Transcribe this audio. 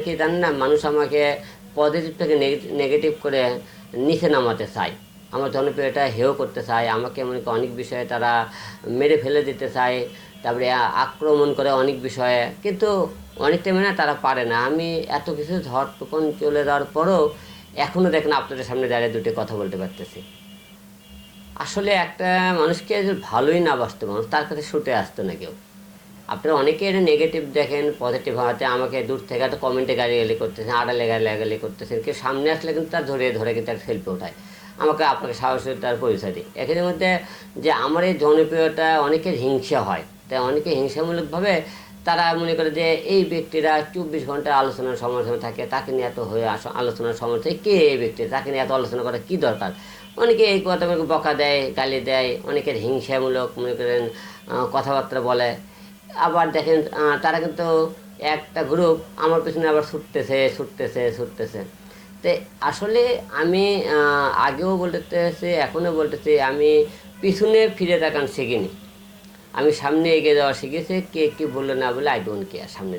কি জানেন না, মানুষ আমাকে পজিটিভ থেকে নেগেটিভ করে নিচে নামাতে চায়, আমার জনপ্রিয়তা হেয় করতে চায়, আমাকে মনে করি অনেক বিষয়ে তারা মেরে ফেলে দিতে চায়, তারপরে আক্রমণ করে অনেক বিষয়ে, কিন্তু অনেক টাইমে না তারা পারে না। আমি এত কিছু ঝড় তুফান চলে যাওয়ার পরও এখনও দেখেন আপনাদের সামনে দাঁড়িয়ে দুটি কথা বলতে পারতেছি। আসলে একটা মানুষকে যদি ভালোই না বাসতো মানুষ, তার কাছে ছুটে আসতো না কেউ। আপনারা অনেকে এটা নেগেটিভ দেখেন, পজিটিভ হওয়াতে আমাকে দূর থেকে একটা কমেন্টে গালিগালি করতেছেন, আড়ালে গালিগালি করতেছেন, কেউ সামনে আসলে কিন্তু তার ধরে ধরে কিন্তু একটা সেলফি ওঠায়, আমাকে আপনাকে সাহসের তার পরিচয় দিই। এখানের মধ্যে যে আমার এই জনপ্রিয়তা অনেকের হিংসা হয়, তাই অনেকে হিংসামূলকভাবে তারা মনে করে যে এই ব্যক্তিরা 24 ঘন্টা আলোচনার সমালোচনা থাকে, তাকে নিয়ে এত হয়ে আলোচনার সমালোচনা, কে এই ব্যক্তি, তাকে নিয়ে এত আলোচনা করা কী দরকার। অনেকে এই কথা বকা দেয়, গালি দেয়, অনেকের হিংসামূলক মনে করেন কথাবার্তা বলে। আবার দেখেন তারা কিন্তু একটা গ্রুপ আমার পেছনে আবার ছুটতেছে ছুটতেছে ছুটতেছে। তো আসলে আমি আগেও বলতেছি, এখনও বলতেছি, আমি পিছনে ফিরে তাকান শিখিনি, আমি সামনে এগিয়ে যাওয়া শিখেছি। কে কী বললো না বলে আই ডোন্ট কেয়ার, সামনে